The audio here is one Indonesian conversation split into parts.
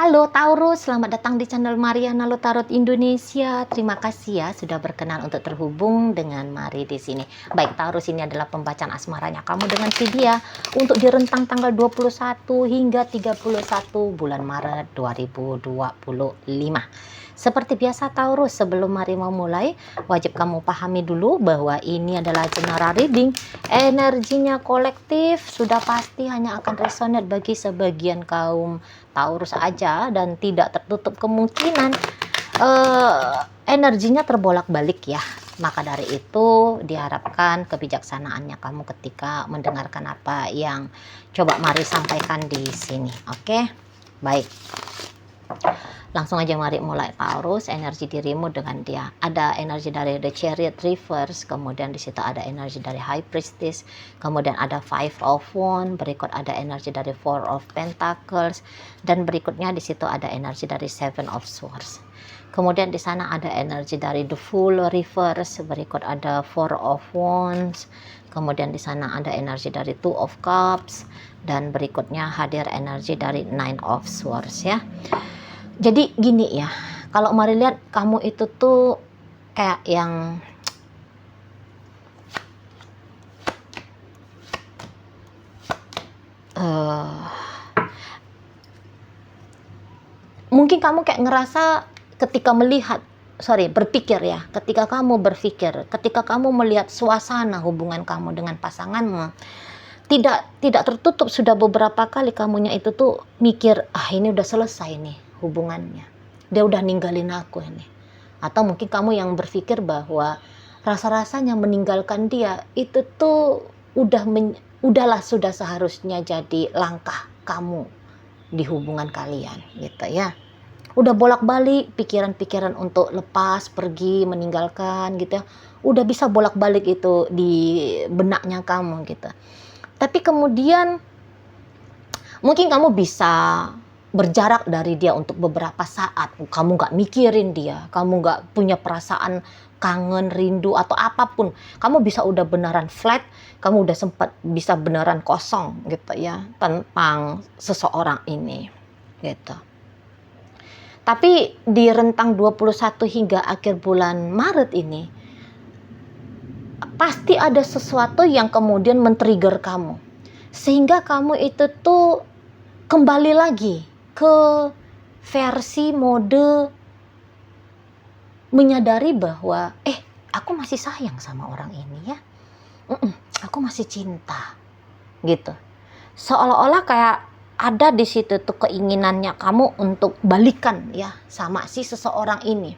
Halo Taurus, selamat datang di channel Mariana Lo Tarot Indonesia. Terima kasih ya sudah berkenan untuk terhubung dengan Mari di sini. Baik Taurus, ini adalah pembacaan asmaranya kamu dengan si dia untuk di rentang tanggal 21 hingga 31 bulan Maret 2025. Seperti biasa Taurus, sebelum Mari mau mulai, wajib kamu pahami dulu bahwa ini adalah general reading. Energinya kolektif, sudah pasti hanya akan resonate bagi sebagian kaum Taurus aja dan tidak tertutup kemungkinan energinya terbolak-balik ya. Maka dari itu diharapkan kebijaksanaannya kamu ketika mendengarkan apa yang coba Mari sampaikan di sini. Oke? Baik. Langsung aja Mari mulai Taurus, energi dirimu dengan dia. Ada energi dari The Chariot Reverse, kemudian di situ ada energi dari High Priestess, kemudian ada Five of Wands, berikut ada energi dari Four of Pentacles, dan berikutnya di situ ada energi dari Seven of Swords. Kemudian di sana ada energi dari The Fool Reverse, berikut ada Four of Wands, kemudian di sana ada energi dari Two of Cups, dan berikutnya hadir energi dari Nine of Swords ya. Jadi gini ya, kalau Mari lihat kamu itu tuh kayak yang mungkin kamu kayak ngerasa ketika berpikir ya, ketika kamu melihat suasana hubungan kamu dengan pasanganmu, tidak tertutup, sudah beberapa kali kamunya itu tuh mikir, ini udah selesai nih hubungannya, dia udah ninggalin aku ini. Atau mungkin kamu yang berpikir bahwa rasa-rasanya meninggalkan dia itu tuh udahlah sudah seharusnya jadi langkah kamu di hubungan kalian gitu ya. Udah bolak-balik pikiran-pikiran untuk lepas, pergi, meninggalkan gitu ya. Udah bisa bolak-balik itu di benaknya kamu gitu. Tapi kemudian mungkin kamu bisa berjarak dari dia untuk beberapa saat. Kamu gak mikirin dia, kamu gak punya perasaan kangen, rindu, atau apapun. Kamu bisa udah beneran flat, kamu udah sempat bisa beneran kosong gitu ya, tentang seseorang ini gitu. Tapi di rentang 21 hingga akhir bulan Maret ini, pasti ada sesuatu yang kemudian men-trigger kamu. Sehingga kamu itu tuh kembali lagi ke versi mode menyadari bahwa aku masih sayang sama orang ini ya. Aku masih cinta gitu. Seolah-olah kayak ada di situ tuh keinginannya kamu untuk balikan ya sama si seseorang ini.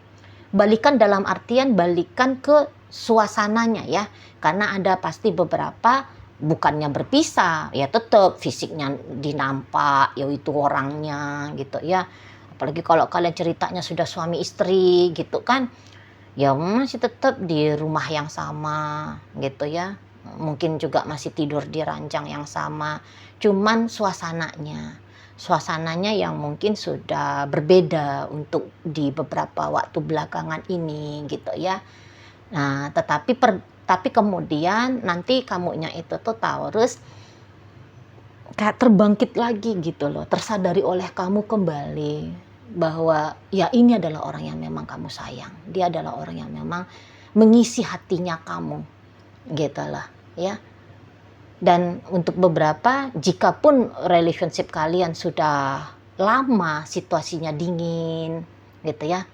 Balikan dalam artian balikan ke suasananya ya. Karena ada pasti beberapa bukannya berpisah, ya tetap fisiknya dinampak, yaitu orangnya gitu ya. Apalagi kalau kalian ceritanya sudah suami istri gitu kan, ya masih tetap di rumah yang sama gitu ya. Mungkin juga masih tidur di ranjang yang sama, cuman suasananya yang mungkin sudah berbeda untuk di beberapa waktu belakangan ini gitu ya. Nah, tapi kemudian nanti kamunya itu tuh Taurus kayak terbangkit lagi gitu loh, tersadari oleh kamu kembali bahwa ya ini adalah orang yang memang kamu sayang, dia adalah orang yang memang mengisi hatinya kamu gitu lah ya. Dan untuk beberapa, jikapun relationship kalian sudah lama, situasinya dingin gitu ya,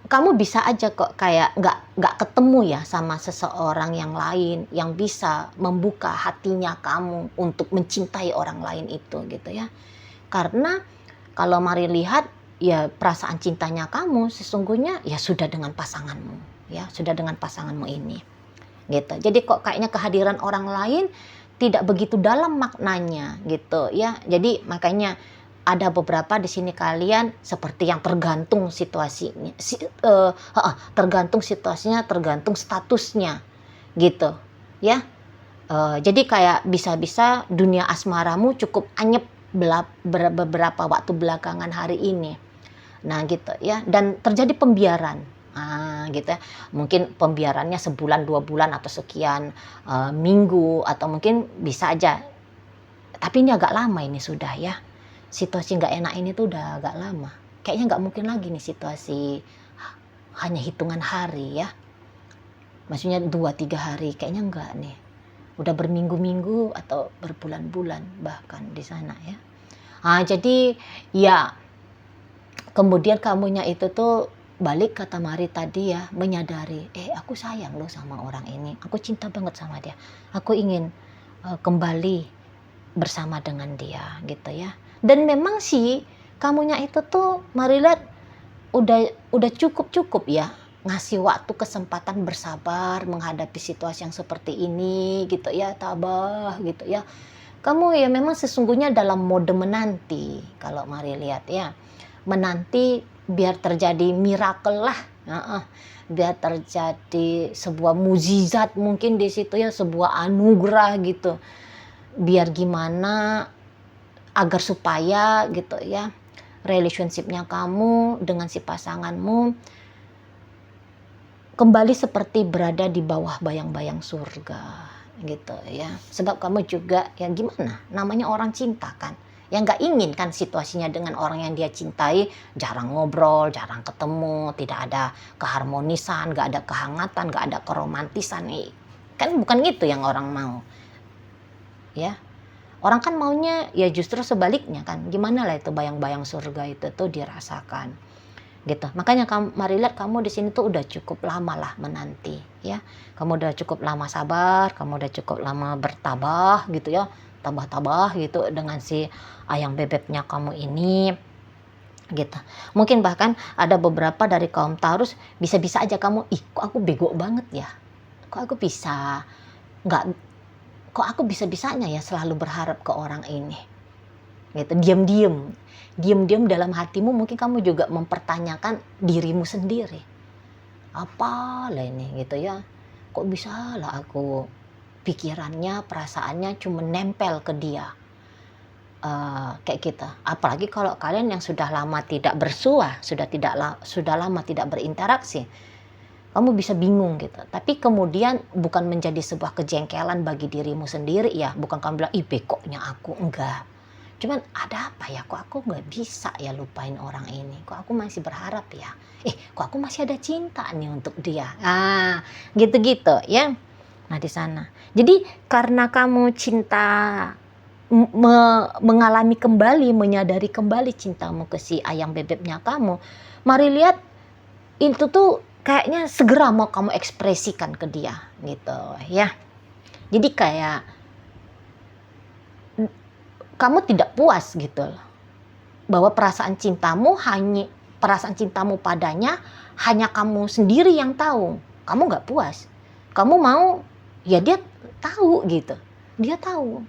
kamu bisa aja kok kayak nggak ketemu ya sama seseorang yang lain yang bisa membuka hatinya kamu untuk mencintai orang lain itu gitu ya. Karena kalau Mari lihat ya perasaan cintanya kamu sesungguhnya ya sudah dengan pasanganmu ya, sudah dengan pasanganmu ini gitu. Jadi kok kayaknya kehadiran orang lain tidak begitu dalam maknanya gitu ya. Jadi makanya ada beberapa di sini kalian seperti yang tergantung situasinya, tergantung statusnya gitu ya. Jadi kayak bisa-bisa dunia asmaramu cukup anyep beberapa waktu belakangan hari ini. Nah gitu ya, dan terjadi pembiaran. Gitu ya. Mungkin pembiarannya sebulan, 2 bulan atau sekian minggu, atau mungkin bisa aja. Tapi ini agak lama ini sudah ya. situasi nggak enak ini tuh udah agak lama. Kayaknya nggak mungkin lagi nih situasi hanya hitungan hari ya. Maksudnya 2-3 hari, kayaknya enggak nih. Udah berminggu-minggu atau berbulan-bulan bahkan di sana ya. Jadi ya kemudian kamunya itu tuh balik kata Mari tadi ya, menyadari, aku sayang loh sama orang ini. Aku cinta banget sama dia. Aku ingin kembali bersama dengan dia gitu ya. Dan memang sih kamunya itu tuh Mari lihat udah cukup ya ngasih waktu kesempatan bersabar menghadapi situasi yang seperti ini gitu ya, tabah gitu ya. Kamu ya memang sesungguhnya dalam mode menanti kalau Mari lihat ya. Menanti biar terjadi miracle lah. Biar terjadi sebuah mukjizat mungkin di situ ya, sebuah anugerah gitu. Biar gimana agar supaya gitu ya relationship-nya kamu dengan si pasanganmu kembali seperti berada di bawah bayang-bayang surga gitu ya. Sebab kamu juga ya gimana, namanya orang cinta kan, yang nggak ingin kan situasinya dengan orang yang dia cintai jarang ngobrol, jarang ketemu, tidak ada keharmonisan, nggak ada kehangatan, nggak ada keromantisan kan, bukan gitu yang orang mau ya. Orang kan maunya ya justru sebaliknya kan, gimana lah itu bayang-bayang surga itu tuh dirasakan gitu. Makanya Mari lihat kamu di sini tuh udah cukup lama lah menanti ya. Kamu udah cukup lama sabar, kamu udah cukup lama bertabah gitu ya, tabah-tabah gitu dengan si ayang bebeknya kamu ini gitu. Mungkin bahkan ada beberapa dari kaum Taurus bisa-bisa aja kamu, kok aku bego banget ya, kok aku bisa nggak, kok aku bisa-bisanya ya selalu berharap ke orang ini gitu. Diam-diam dalam hatimu mungkin kamu juga mempertanyakan dirimu sendiri, apalah ini gitu ya, kok bisa lah aku pikirannya, perasaannya cuma nempel ke dia kayak gitu. Apalagi kalau kalian yang sudah lama tidak bersua, sudah lama tidak berinteraksi, kamu bisa bingung gitu. Tapi kemudian bukan menjadi sebuah kejengkelan bagi dirimu sendiri ya, bukan kamu bilang bekoknya aku, enggak. Cuman ada apa ya, kok aku nggak bisa ya lupain orang ini, kok aku masih berharap ya, kok aku masih ada cinta nih untuk dia, gitu-gitu ya. Nah di sana, jadi karena kamu cinta, mengalami kembali, menyadari kembali cintamu ke si ayang bebeknya kamu, Mari lihat itu tuh kayaknya segera mau kamu ekspresikan ke dia gitu ya. Jadi kayak kamu tidak puas gitu loh, bahwa perasaan cintamu padanya hanya kamu sendiri yang tahu. Kamu nggak puas, kamu mau ya dia tahu gitu, dia tahu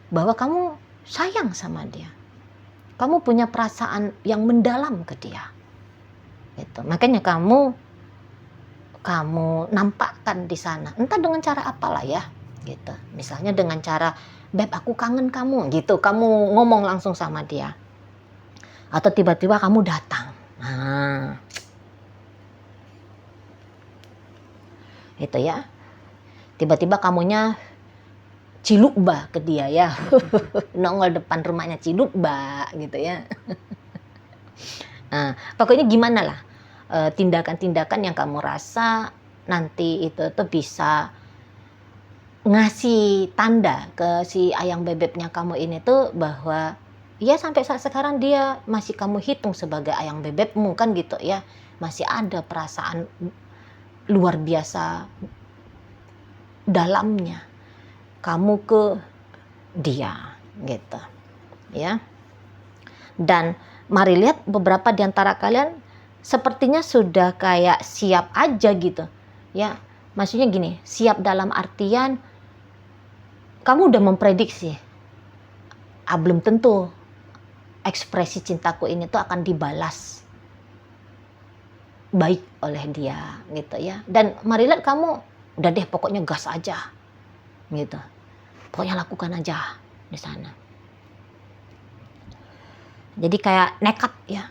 bahwa kamu sayang sama dia, kamu punya perasaan yang mendalam ke dia gitu. Makanya kamu nampakkan di sana, entah dengan cara apalah ya gitu. Misalnya dengan cara, Beb aku kangen kamu gitu, kamu ngomong langsung sama dia. Atau tiba-tiba kamu datang, gitu ya. Tiba-tiba kamunya cilukba ke dia ya, nongol depan rumahnya cilukba gitu ya. Pokoknya gimana lah tindakan-tindakan yang kamu rasa nanti itu tuh bisa ngasih tanda ke si ayang bebeknya kamu ini tuh bahwa ya sampai saat sekarang dia masih kamu hitung sebagai ayang bebekmu kan gitu ya. Masih ada perasaan luar biasa dalamnya kamu ke dia gitu ya. Dan Mari lihat beberapa di antara kalian sepertinya sudah kayak siap aja gitu ya. Maksudnya gini, siap dalam artian kamu udah memprediksi, belum tentu ekspresi cintaku ini tuh akan dibalas baik oleh dia gitu ya. Dan Mari lihat kamu udah deh pokoknya gas aja gitu, pokoknya lakukan aja di sana. Jadi kayak nekat ya,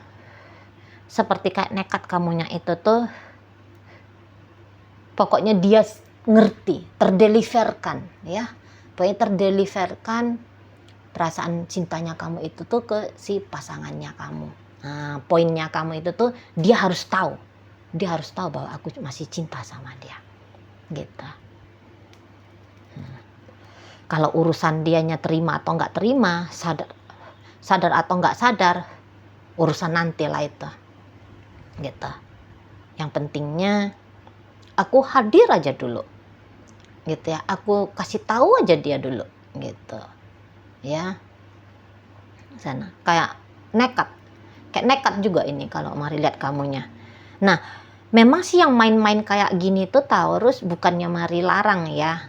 seperti kayak nekat kamunya itu tuh pokoknya dia ngerti, terdeliverkan ya. Pokoknya terdeliverkan perasaan cintanya kamu itu tuh ke si pasangannya kamu. Nah, poinnya kamu itu tuh dia harus tahu bahwa aku masih cinta sama dia, gitu. Kalau urusan dianya terima atau nggak terima, sadar atau nggak sadar, urusan nanti lah itu, gitu. Yang pentingnya aku hadir aja dulu, gitu ya. Aku kasih tahu aja dia dulu, gitu, ya. Sana kayak nekat juga ini kalau mari lihat kamunya. Nah, memang sih yang main-main kayak gini tuh Taurus bukannya mari larang ya.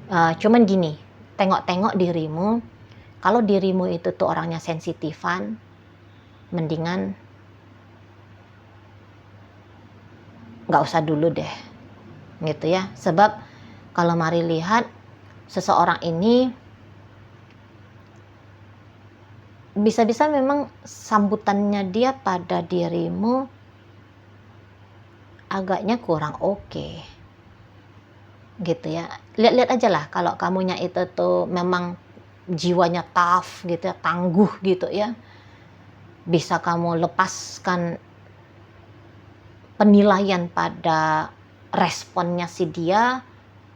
Cuman gini, tengok-tengok dirimu. Kalau dirimu itu tuh orangnya sensitifan, mendingan nggak usah dulu deh, gitu ya. Sebab kalau mari lihat seseorang ini bisa-bisa memang sambutannya dia pada dirimu agaknya kurang oke. Gitu ya, lihat-lihat aja lah kalau kamunya itu tuh memang jiwanya tough gitu ya, tangguh gitu ya, bisa kamu lepaskan penilaian pada responnya si dia,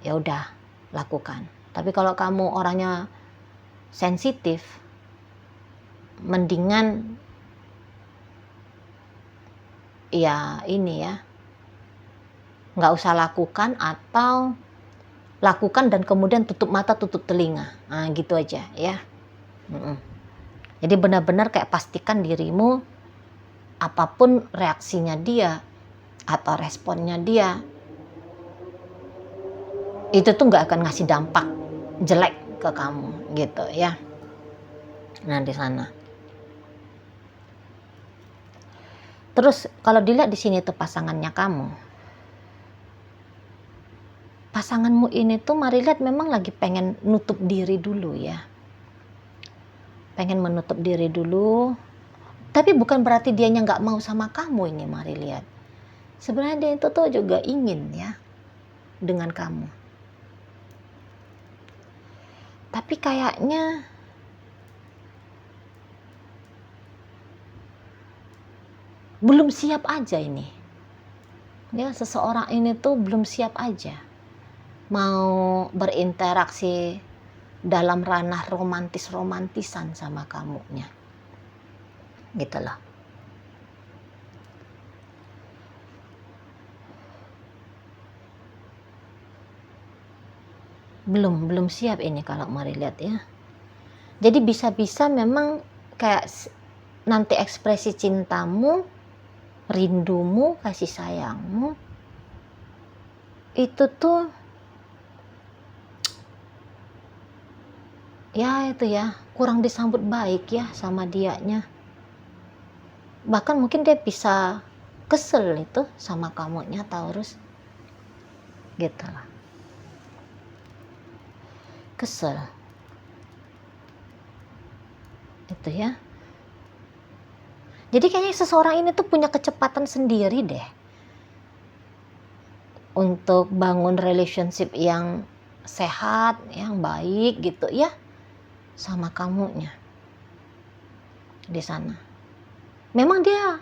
ya udah lakukan. Tapi kalau kamu orangnya sensitif, mendingan ya ini ya, nggak usah lakukan atau lakukan dan kemudian tutup mata tutup telinga, nah gitu aja ya. Jadi benar-benar kayak pastikan dirimu apapun reaksinya dia atau responnya dia itu tuh nggak akan ngasih dampak jelek ke kamu, gitu ya. Nah di sana. Terus kalau dilihat di sini tuh pasanganmu ini tuh mari lihat memang lagi pengen nutup diri dulu ya. Pengen menutup diri dulu. Tapi bukan berarti dianya nggak mau sama kamu ini mari lihat. Sebenarnya dia itu tuh juga ingin ya dengan kamu. Tapi kayaknya belum siap aja ini. Ya, seseorang ini tuh belum siap aja mau berinteraksi dalam ranah romantisan sama kamunya, gitu loh. Belum siap ini kalau mari lihat ya. Jadi bisa-bisa memang kayak nanti ekspresi cintamu, rindumu, kasih sayangmu itu tuh ya itu ya kurang disambut baik ya sama dianya. Bahkan mungkin dia bisa kesel itu sama kamunya Taurus, gitu lah. Kesel itu ya. Jadi kayaknya seseorang ini tuh punya kecepatan sendiri deh untuk bangun relationship yang sehat, yang baik gitu ya sama kamunya di sana. Memang dia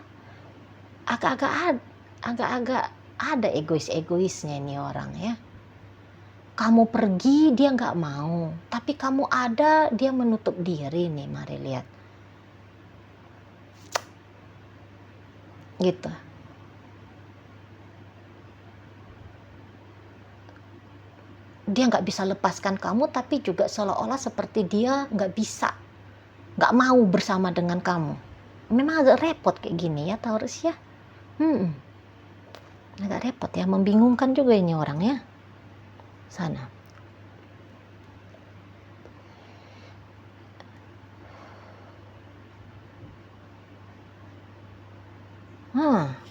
agak-agak ada egoisnya ini orang ya. Kamu pergi dia nggak mau, tapi kamu ada dia menutup diri nih mari lihat. Gitu. Dia nggak bisa lepaskan kamu, tapi juga seolah-olah seperti dia nggak mau bersama dengan kamu. Memang agak repot kayak gini ya Taurus ya. Agak repot ya, membingungkan juga ini orang ya. Sana.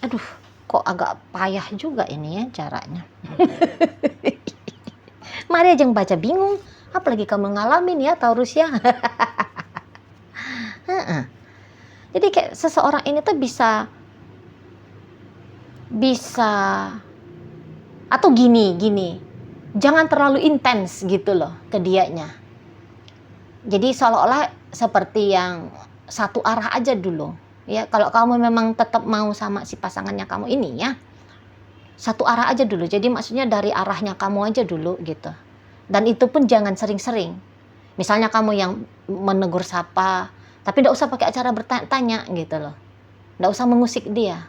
Aduh, kok agak payah juga ini ya caranya. Mari aja yang baca bingung, apalagi kamu ngalamin ya Taurus ya. Jadi kayak seseorang ini tuh bisa atau gini, jangan terlalu intens gitu loh ke dianya. Jadi seolah-olah seperti yang satu arah aja dulu. Ya, kalau kamu memang tetap mau sama si pasangannya kamu ini ya, satu arah aja dulu. Jadi maksudnya dari arahnya kamu aja dulu gitu. Dan itu pun jangan sering-sering. Misalnya kamu yang menegur sapa, tapi nggak usah pakai cara bertanya gitu loh. Nggak usah mengusik dia,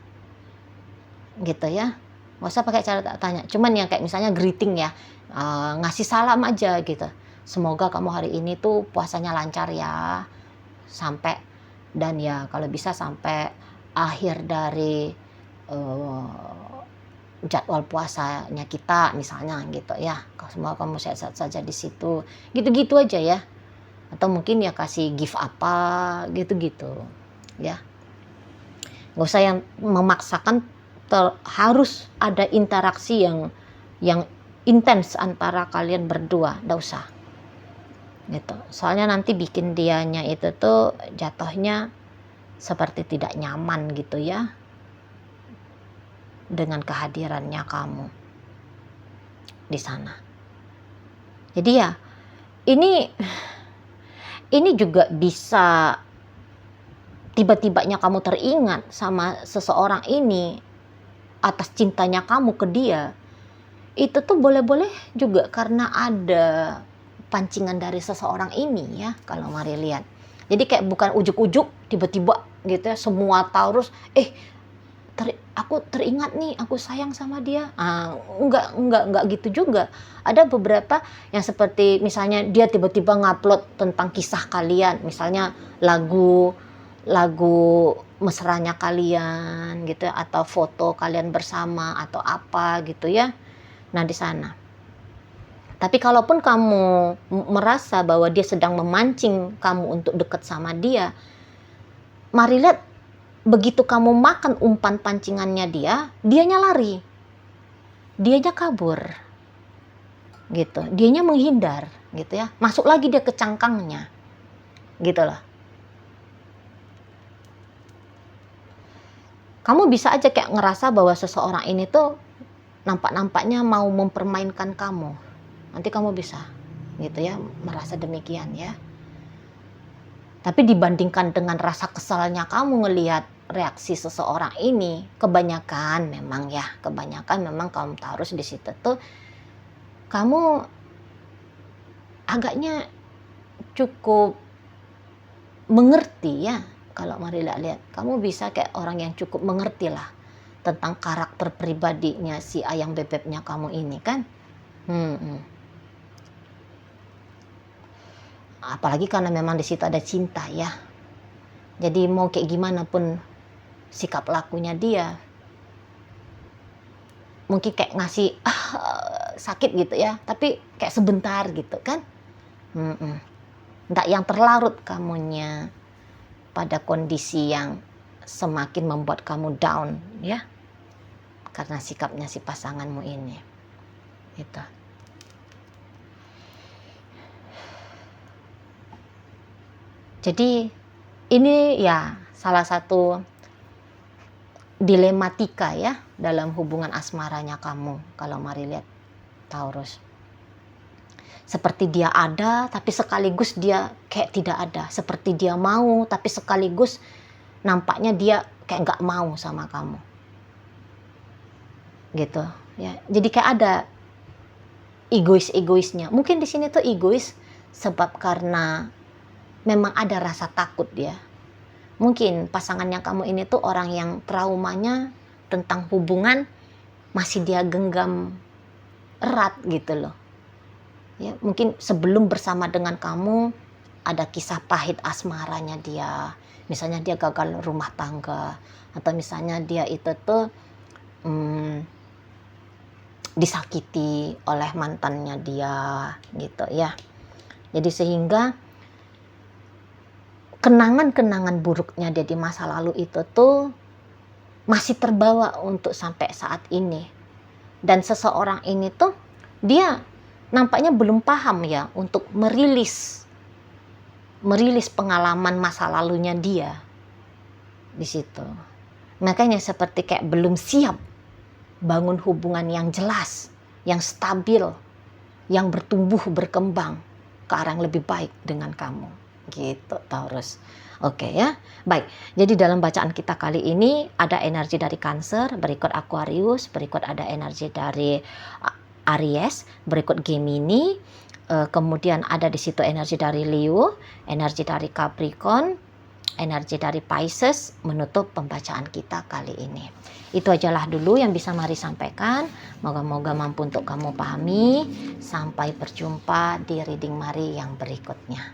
gitu ya. Nggak usah pakai cara tanya. Cuman yang kayak misalnya greeting ya, ngasih salam aja gitu. Semoga kamu hari ini tuh puasanya lancar ya, sampai dan ya kalau bisa sampai akhir dari jadwal puasanya kita misalnya gitu ya. Semoga kamu sehat-sehat saja di situ. Gitu-gitu aja ya. Atau mungkin ya kasih gift apa gitu-gitu ya. Nggak usah yang memaksakan harus ada interaksi yang intens antara kalian berdua, nggak usah gitu. Soalnya nanti bikin dianya itu tuh jatuhnya seperti tidak nyaman gitu ya dengan kehadirannya kamu di sana. Jadi ya ini juga bisa tiba-tibanya kamu teringat sama seseorang ini atas cintanya kamu ke dia. Itu tuh boleh-boleh juga karena ada pancingan dari seseorang ini ya, kalau mari lihat. Jadi kayak bukan ujuk-ujuk tiba-tiba gitu ya, semua Taurus aku teringat nih, aku sayang sama dia. Enggak gitu juga. Ada beberapa yang seperti misalnya dia tiba-tiba ngupload tentang kisah kalian, misalnya lagu mesranya kalian gitu ya, atau foto kalian bersama atau apa gitu ya. Nah, di sana. Tapi kalaupun kamu merasa bahwa dia sedang memancing kamu untuk dekat sama dia, mari lihat, begitu kamu makan umpan pancingannya dianya lari, dianya kabur, gitu, dianya menghindar, gitu ya, masuk lagi dia ke cangkangnya, gitu loh. Kamu bisa aja kayak ngerasa bahwa seseorang ini tuh nampak-nampaknya mau mempermainkan kamu, nanti kamu bisa, gitu ya, merasa demikian ya. Tapi dibandingkan dengan rasa kesalnya kamu ngelihat reaksi seseorang ini, kebanyakan memang kaum Taurus di situ tuh kamu agaknya cukup mengerti ya. Kalau mari lihat, kamu bisa kayak orang yang cukup mengerti lah tentang karakter pribadinya si ayang bebeknya kamu ini kan. Apalagi karena memang di situ ada cinta ya. Jadi mau kayak gimana pun sikap lakunya dia, mungkin kayak ngasih sakit gitu ya, tapi kayak sebentar gitu kan. Nggak yang terlarut kamunya pada kondisi yang semakin membuat kamu down ya, karena sikapnya si pasanganmu ini gitu. Jadi ini ya salah satu dilematika ya dalam hubungan asmaranya kamu, kalau mari lihat Taurus. Seperti dia ada tapi sekaligus dia kayak tidak ada, seperti dia mau tapi sekaligus nampaknya dia kayak nggak mau sama kamu gitu ya. Jadi kayak ada egoisnya. Mungkin di sini tuh egois sebab karena memang ada rasa takut dia. Mungkin pasangannya kamu ini tuh orang yang traumanya tentang hubungan masih dia genggam erat gitu loh. Ya, mungkin sebelum bersama dengan kamu ada kisah pahit asmaranya dia. Misalnya dia gagal rumah tangga, atau misalnya dia itu tuh disakiti oleh mantannya dia gitu ya. Jadi sehingga kenangan-kenangan buruknya dia di masa lalu itu tuh masih terbawa untuk sampai saat ini. Dan seseorang ini tuh dia nampaknya belum paham ya untuk merilis pengalaman masa lalunya dia di situ. Makanya seperti kayak belum siap bangun hubungan yang jelas, yang stabil, yang bertumbuh berkembang. ke arah yang lebih baik dengan kamu. Gitu, Taurus. Oke ya. Baik. Jadi dalam bacaan kita kali ini ada energi dari Cancer, berikut Aquarius, berikut ada energi dari Aries, berikut Gemini, kemudian ada di situ energi dari Leo, energi dari Capricorn, energi dari Pisces, menutup pembacaan kita kali ini. Itu ajalah dulu yang bisa Mari sampaikan. Moga-moga mampu untuk kamu pahami. Sampai berjumpa di reading Mari yang berikutnya.